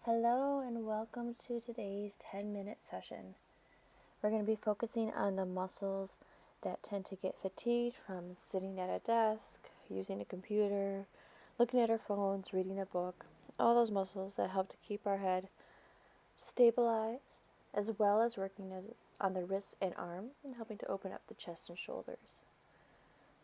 Hello and welcome to today's 10-minute session. We're going to be focusing on the muscles that tend to get fatigued from sitting at a desk, using a computer, looking at our phones, reading a book, all those muscles that help to keep our head stabilized, as well as working on the wrists and arms and helping to open up the chest and shoulders.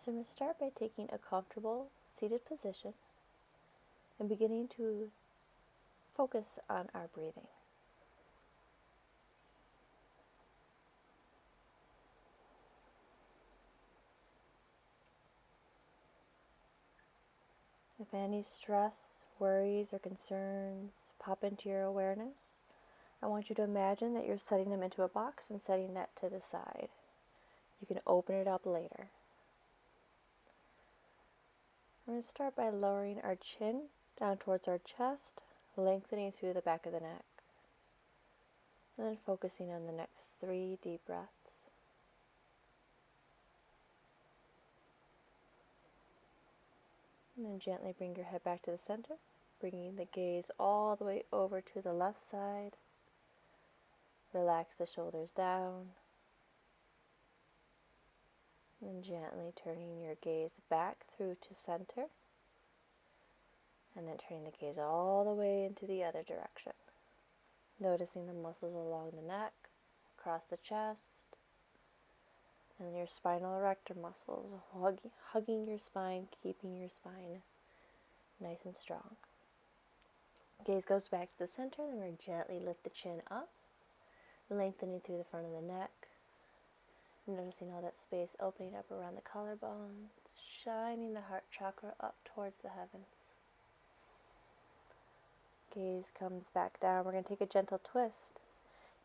So I'm going to start by taking a comfortable seated position and beginning to focus on our breathing. If any stress, worries, or concerns pop into your awareness, I want you to imagine that you're setting them into a box and setting that to the side. You can open it up later. We're going to start by lowering our chin down towards our chest, lengthening through the back of the neck, and then focusing on the next 3 deep breaths. And then gently bring your head back to the center, bringing the gaze all the way over to the left side. Relax the shoulders down. And gently turning your gaze back through to center. And then turning the gaze all the way into the other direction. Noticing the muscles along the neck, across the chest, and your spinal erector muscles, hugging your spine, keeping your spine nice and strong. Gaze goes back to the center, then we're gently lift the chin up, lengthening through the front of the neck. Noticing all that space opening up around the collarbones, shining the heart chakra up towards the heavens. Gaze comes back down. We're going to take a gentle twist.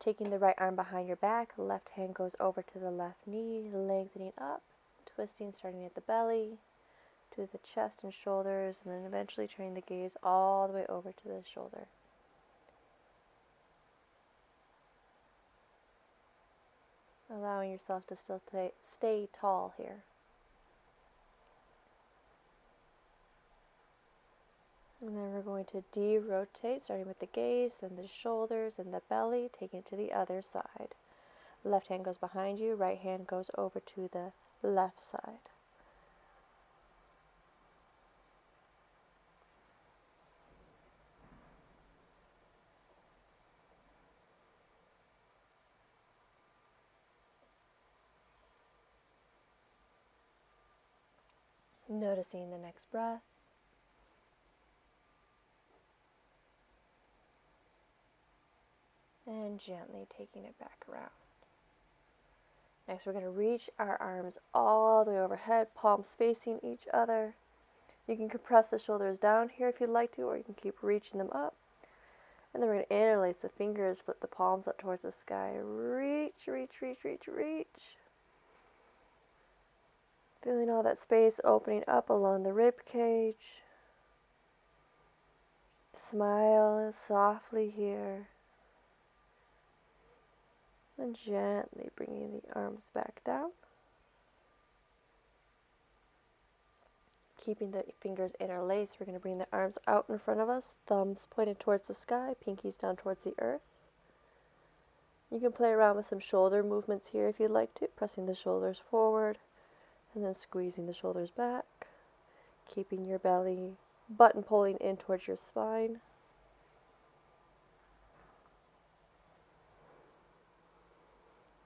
Taking the right arm behind your back, left hand goes over to the left knee, lengthening up, twisting, starting at the belly, to the chest and shoulders, and then eventually turning the gaze all the way over to the shoulder. Allowing yourself to still stay tall here. And then we're going to de-rotate, starting with the gaze, then the shoulders and the belly, taking it to the other side. Left hand goes behind you, right hand goes over to the left side. Noticing the next breath. And gently taking it back around. Next, we're going to reach our arms all the way overhead, palms facing each other. You can compress the shoulders down here if you'd like to, or you can keep reaching them up. And then we're going to interlace the fingers, flip the palms up towards the sky. Reach, reach, reach, reach, reach. Feeling all that space opening up along the rib cage. Smile softly here. And gently bringing the arms back down. Keeping the fingers interlaced, we're going to bring the arms out in front of us, thumbs pointed towards the sky, pinkies down towards the earth. You can play around with some shoulder movements here if you'd like to, pressing the shoulders forward and then squeezing the shoulders back, keeping your belly button pulling in towards your spine.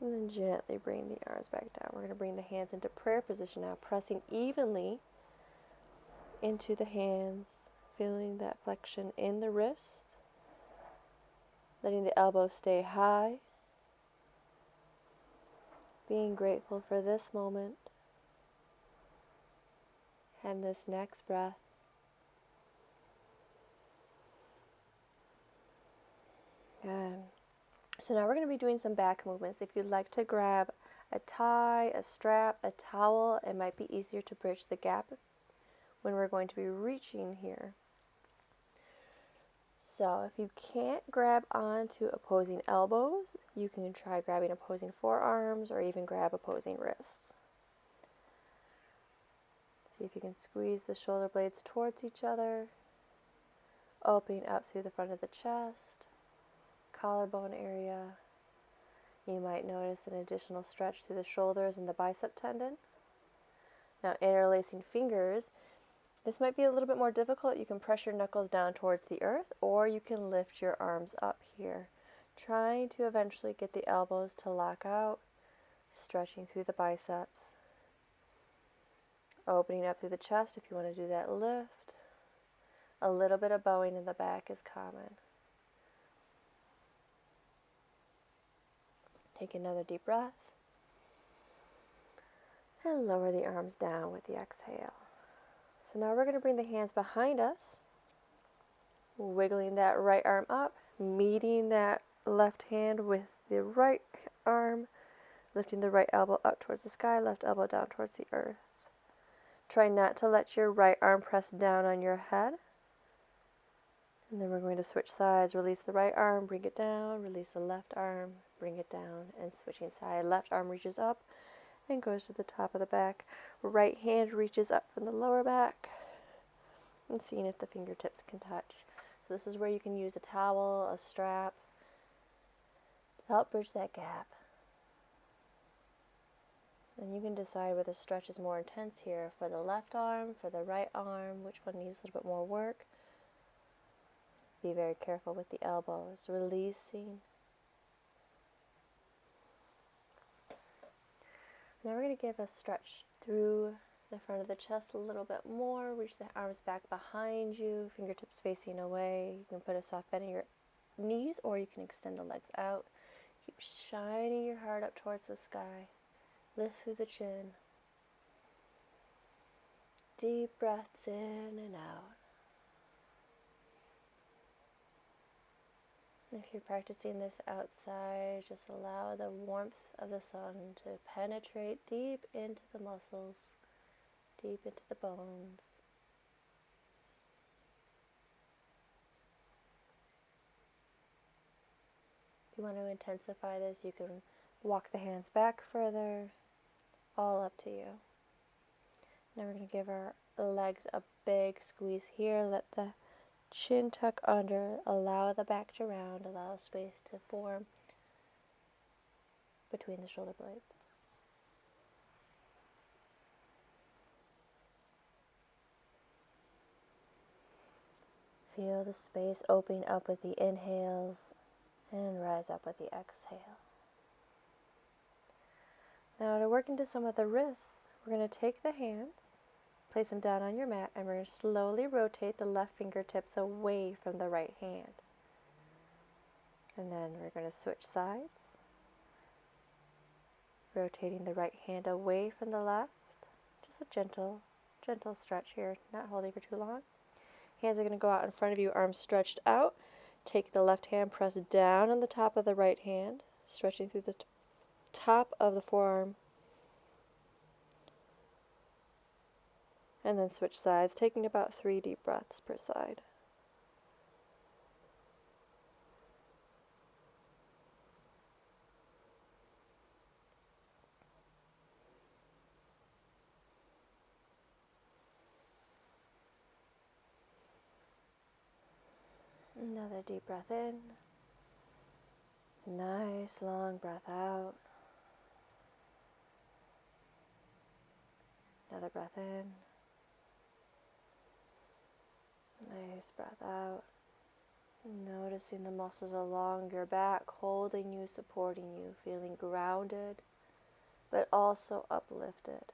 And then gently bring the arms back down. We're going to bring the hands into prayer position now, pressing evenly into the hands, feeling that flexion in the wrist, letting the elbows stay high, being grateful for this moment and this next breath. Good. So now we're going to be doing some back movements. If you'd like to grab a tie, a strap, a towel, it might be easier to bridge the gap when we're going to be reaching here. So if you can't grab onto opposing elbows, you can try grabbing opposing forearms or even grab opposing wrists. See if you can squeeze the shoulder blades towards each other. Opening up through the front of the chest, collarbone area. You might notice an additional stretch through the shoulders and the bicep tendon. Now interlacing fingers, this might be a little bit more difficult. You can press your knuckles down towards the earth, or you can lift your arms up here, trying to eventually get the elbows to lock out, stretching through the biceps. Opening up through the chest if you want to do that lift. A little bit of bowing in the back is common. Take another deep breath. And lower the arms down with the exhale. So now we're going to bring the hands behind us, wiggling that right arm up, meeting that left hand with the right arm, lifting the right elbow up towards the sky, left elbow down towards the earth. Try not to let your right arm press down on your head. And then we're going to switch sides. Release the right arm, bring it down. Release the left arm, bring it down. And switching side. Left arm reaches up and goes to the top of the back. Right hand reaches up from the lower back. And seeing if the fingertips can touch. So this is where you can use a towel, a strap, to help bridge that gap. And you can decide whether the stretch is more intense here for the left arm, for the right arm, which one needs a little bit more work. Be very careful with the elbows, releasing. Now we're going to give a stretch through the front of the chest a little bit more. Reach the arms back behind you, fingertips facing away. You can put a soft bend in your knees, or you can extend the legs out. Keep shining your heart up towards the sky. Lift through the chin. Deep breaths in and out. If you're practicing this outside, just allow the warmth of the sun to penetrate deep into the muscles, deep into the bones. If you want to intensify this, you can walk the hands back further, all up to you. Now we're going to give our legs a big squeeze here. Let the chin tuck under, allow the back to round, allow space to form between the shoulder blades. Feel the space opening up with the inhales and rise up with the exhale. Now to work into some of the wrists, we're going to take the hands, place them down on your mat, and we're going to slowly rotate the left fingertips away from the right hand. And then we're going to switch sides, rotating the right hand away from the left. Just a gentle stretch here, not holding for too long. Hands are going to go out in front of you, arms stretched out. Take the left hand, press down on the top of the right hand, stretching through the top of the forearm. And then switch sides, taking about 3 deep breaths per side. Another deep breath in. Nice long breath out. Another breath in. Nice breath out. Noticing the muscles along your back holding you, supporting you, feeling grounded, but also uplifted.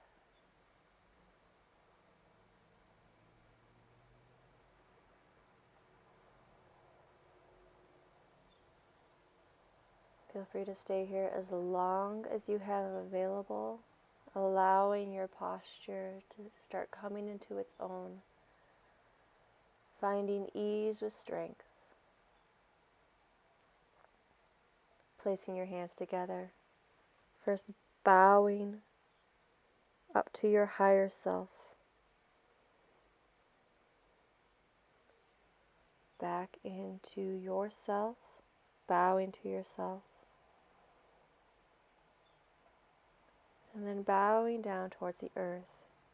Feel free to stay here as long as you have available, allowing your posture to start coming into its own, finding ease with strength. Placing your hands together, first bowing up to your higher self, back into yourself, bowing to yourself, and then bowing down towards the earth,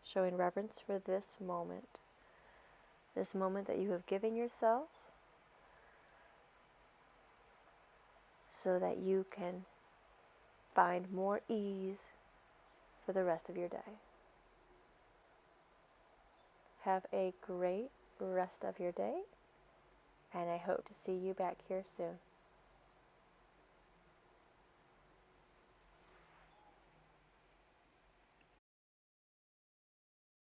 showing reverence for this moment that you have given yourself, so that you can find more ease for the rest of your day. Have a great rest of your day, and I hope to see you back here soon.